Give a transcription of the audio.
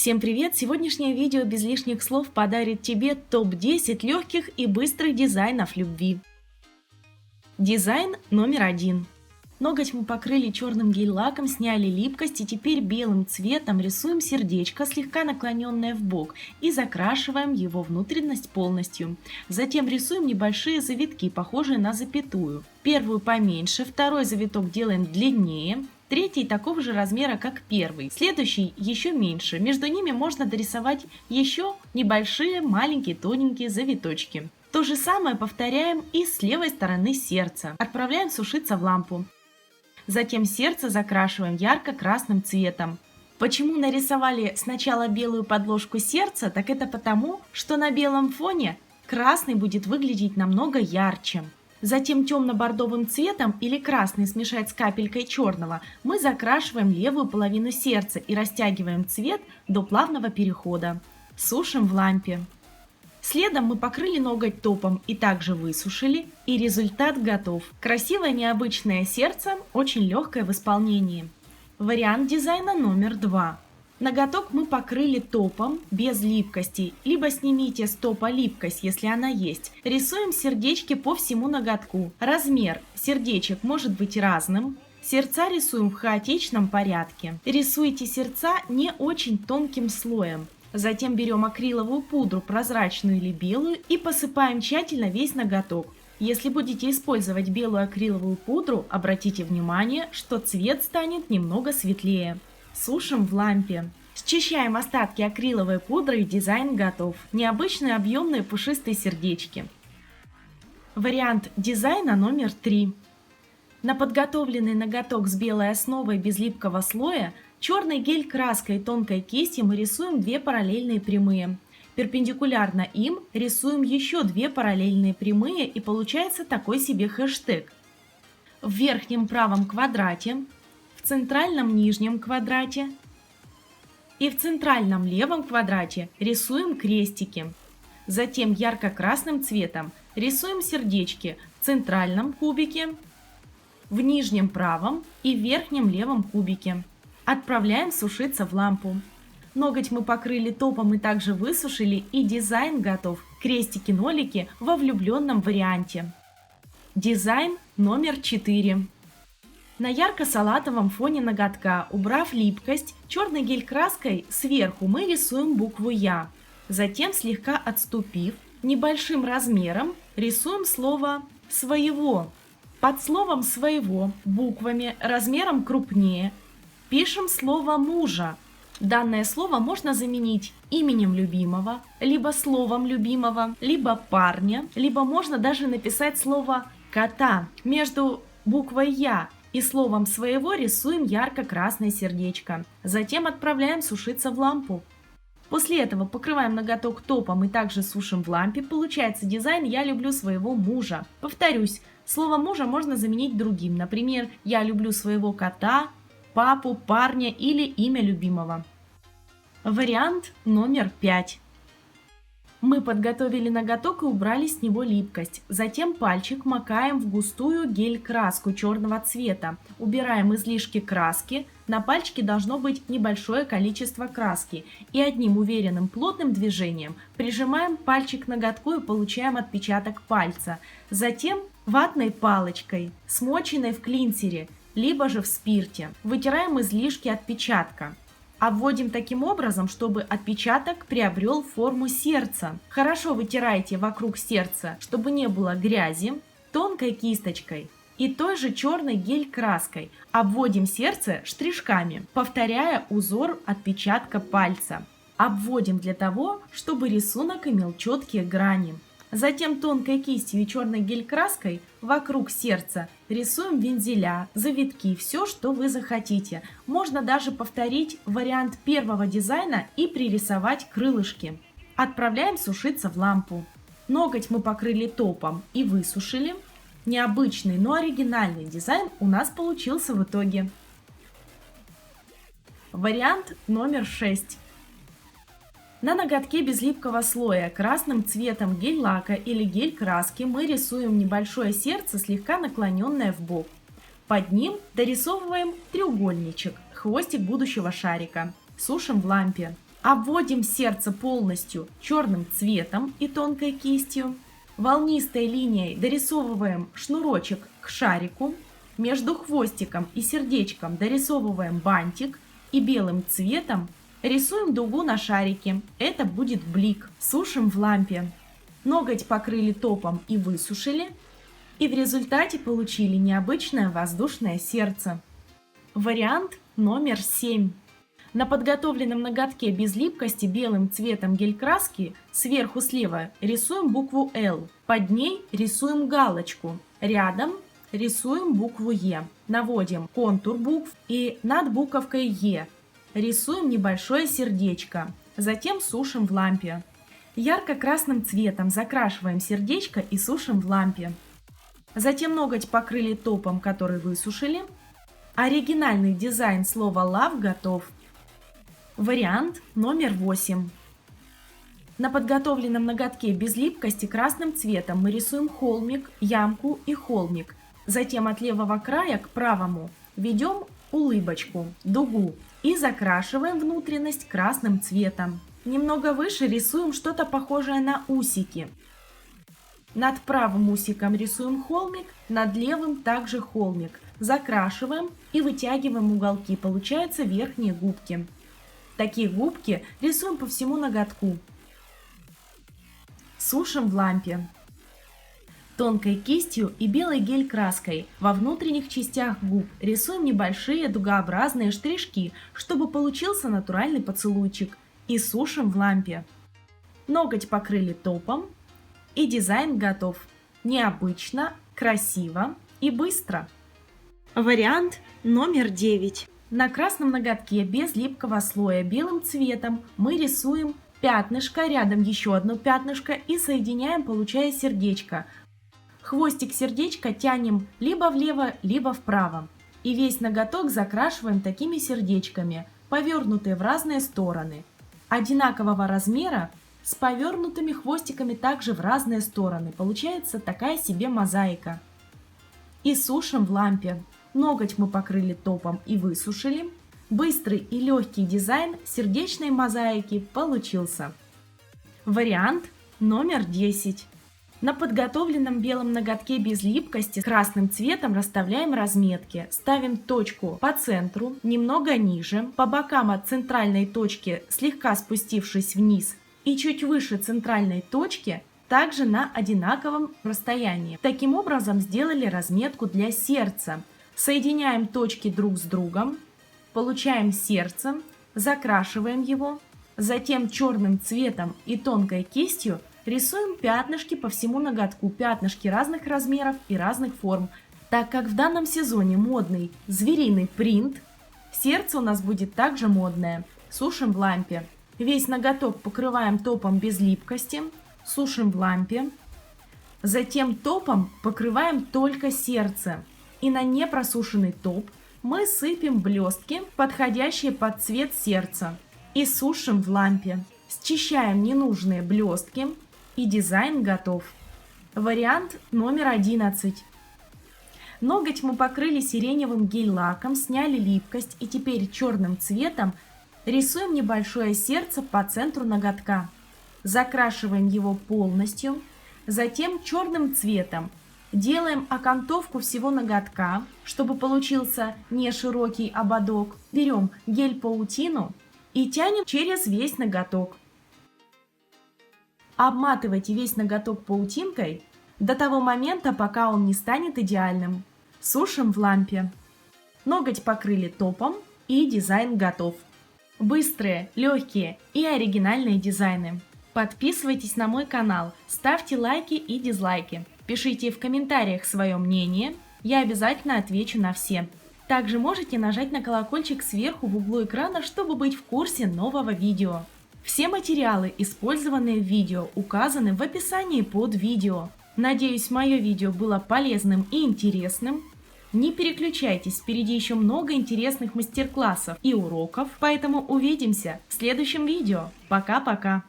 Всем привет! Сегодняшнее видео без лишних слов подарит тебе топ-10 легких и быстрых дизайнов любви. Дизайн номер 1. Ноготь мы покрыли черным гель-лаком, сняли липкость и теперь белым цветом рисуем сердечко, слегка наклоненное в бок, и закрашиваем его внутренность полностью. Затем рисуем небольшие завитки, похожие на запятую. Первую поменьше, второй завиток делаем длиннее, третий такого же размера, как первый, следующий еще меньше. Между ними можно дорисовать еще небольшие маленькие тоненькие завиточки. То же самое повторяем и с левой стороны сердца. Отправляем сушиться в лампу. Затем сердце закрашиваем ярко-красным цветом. Почему нарисовали сначала белую подложку сердца? Так это потому, что на белом фоне красный будет выглядеть намного ярче. Затем темно-бордовым цветом или красный смешать с капелькой черного мы закрашиваем левую половину сердца и растягиваем цвет до плавного перехода. Сушим в лампе. Следом мы покрыли ноготь топом и также высушили, и результат готов. Красивое необычное сердце, очень легкое в исполнении. Вариант дизайна номер 2. Ноготок мы покрыли топом без липкости, либо снимите с топа липкость, если она есть. Рисуем сердечки по всему ноготку. Размер сердечек может быть разным. Сердца рисуем в хаотичном порядке. Рисуйте сердца не очень тонким слоем. Затем берем акриловую пудру, прозрачную или белую, и посыпаем тщательно весь ноготок. Если будете использовать белую акриловую пудру, обратите внимание, что цвет станет немного светлее. Сушим в лампе. Счищаем остатки акриловой пудры и дизайн готов. Необычные объемные пушистые сердечки. Вариант дизайна номер 3. На подготовленный ноготок с белой основой без липкого слоя черной гель-краской и тонкой кистью мы рисуем две параллельные прямые. Перпендикулярно им рисуем еще две параллельные прямые, и получается такой себе хэштег. В верхнем правом квадрате, в центральном нижнем квадрате и в центральном левом квадрате рисуем крестики. Затем ярко-красным цветом рисуем сердечки в центральном кубике, в нижнем правом и в верхнем левом кубике. Отправляем сушиться в лампу. Ноготь мы покрыли топом и также высушили, и дизайн готов. Крестики-нолики во влюбленном варианте. Дизайн номер 4. На ярко-салатовом фоне ноготка, убрав липкость, черной гель-краской сверху мы рисуем букву «Я». Затем, слегка отступив, небольшим размером рисуем слово «своего». Под словом «своего» буквами размером крупнее пишем слово «мужа». Данное слово можно заменить именем любимого, либо словом любимого, либо парня, либо можно даже написать слово «кота». Между буквой «Я» и словом «своего» рисуем ярко-красное сердечко. Затем отправляем сушиться в лампу. После этого покрываем ноготок топом и также сушим в лампе. Получается дизайн «Я люблю своего мужа». Повторюсь, слово «мужа» можно заменить другим. Например, «Я люблю своего кота», папу, парня или имя любимого. Вариант номер 5. Мы подготовили ноготок и убрали с него липкость. Затем пальчик макаем в густую гель-краску черного цвета. Убираем излишки краски. На пальчике должно быть небольшое количество краски. И одним уверенным плотным движением прижимаем пальчик к ноготку и получаем отпечаток пальца. Затем ватной палочкой, смоченной в клинсере, либо же в спирте, вытираем излишки отпечатка. Обводим таким образом, чтобы отпечаток приобрел форму сердца. Хорошо вытирайте вокруг сердца, чтобы не было грязи, тонкой кисточкой и той же черной гель-краской. Обводим сердце штришками, повторяя узор отпечатка пальца. Обводим для того, чтобы рисунок имел четкие грани. Затем тонкой кистью и черной гель-краской вокруг сердца рисуем вензеля, завитки, все, что вы захотите. Можно даже повторить вариант первого дизайна и пририсовать крылышки. Отправляем сушиться в лампу. Ноготь мы покрыли топом и высушили. Необычный, но оригинальный дизайн у нас получился в итоге. Вариант номер 6. На ноготке без липкого слоя красным цветом гель-лака или гель-краски мы рисуем небольшое сердце, слегка наклоненное в бок. Под ним дорисовываем треугольничек, хвостик будущего шарика. Сушим в лампе. Обводим сердце полностью черным цветом и тонкой кистью. Волнистой линией дорисовываем шнурочек к шарику. Между хвостиком и сердечком дорисовываем бантик. И белым цветом рисуем дугу на шарике. Это будет блик. Сушим в лампе. Ноготь покрыли топом и высушили. И в результате получили необычное воздушное сердце. Вариант номер 7. На подготовленном ноготке без липкости белым цветом гель-краски сверху слева рисуем букву L. Под ней рисуем галочку. Рядом рисуем букву Е. Наводим контур букв и над буковкой Е рисуем небольшое сердечко. Затем сушим в лампе. Ярко-красным цветом закрашиваем сердечко и сушим в лампе. Затем ноготь покрыли топом, который высушили. Оригинальный дизайн слова love готов. Вариант номер 8. На подготовленном ноготке без липкости красным цветом мы рисуем холмик, ямку и холмик. Затем от левого края к правому ведем улыбочку, дугу и закрашиваем внутренность красным цветом. Немного выше рисуем что-то похожее на усики. Над правым усиком рисуем холмик, над левым также холмик. Закрашиваем и вытягиваем уголки, получаются верхние губки. Такие губки рисуем по всему ноготку. Сушим в лампе. Тонкой кистью и белой гель-краской во внутренних частях губ рисуем небольшие дугообразные штришки, чтобы получился натуральный поцелуйчик. И сушим в лампе. Ноготь покрыли топом. И дизайн готов. Необычно, красиво и быстро. Вариант номер 9. На красном ноготке без липкого слоя белым цветом мы рисуем пятнышко, рядом еще одно пятнышко и соединяем, получая сердечко. Хвостик сердечка тянем либо влево, либо вправо. И весь ноготок закрашиваем такими сердечками, повернутые в разные стороны. Одинакового размера, с повернутыми хвостиками также в разные стороны. Получается такая себе мозаика. И сушим в лампе. Ноготь мы покрыли топом и высушили. Быстрый и легкий дизайн сердечной мозаики получился. Вариант номер 10. На подготовленном белом ноготке без липкости красным цветом расставляем разметки. Ставим точку по центру, немного ниже, по бокам от центральной точки слегка спустившись вниз и чуть выше центральной точки, также на одинаковом расстоянии. Таким образом сделали разметку для сердца. Соединяем точки друг с другом, получаем сердце, закрашиваем его, затем черным цветом и тонкой кистью рисуем пятнышки по всему ноготку, пятнышки разных размеров и разных форм. Так как в данном сезоне модный звериный принт, сердце у нас будет также модное. Сушим в лампе. Весь ноготок покрываем топом без липкости, сушим в лампе. Затем топом покрываем только сердце. И на непросушенный топ мы сыпем блестки, подходящие под цвет сердца. И сушим в лампе. Счищаем ненужные блестки. И дизайн готов. Вариант номер 11. Ноготь мы покрыли сиреневым гель-лаком, сняли липкость и теперь черным цветом рисуем небольшое сердце по центру ноготка. Закрашиваем его полностью. Затем черным цветом делаем окантовку всего ноготка, чтобы получился не широкий ободок. Берем гель-паутину и тянем через весь ноготок. Обматывайте весь ноготок паутинкой до того момента, пока он не станет идеальным. Сушим в лампе. Ноготь покрыли топом и дизайн готов. Быстрые, легкие и оригинальные дизайны. Подписывайтесь на мой канал, ставьте лайки и дизлайки. Пишите в комментариях свое мнение, я обязательно отвечу на все. Также можете нажать на колокольчик сверху в углу экрана, чтобы быть в курсе нового видео. Все материалы, использованные в видео, указаны в описании под видео. Надеюсь, мое видео было полезным и интересным. Не переключайтесь, впереди еще много интересных мастер-классов и уроков, поэтому увидимся в следующем видео. Пока-пока!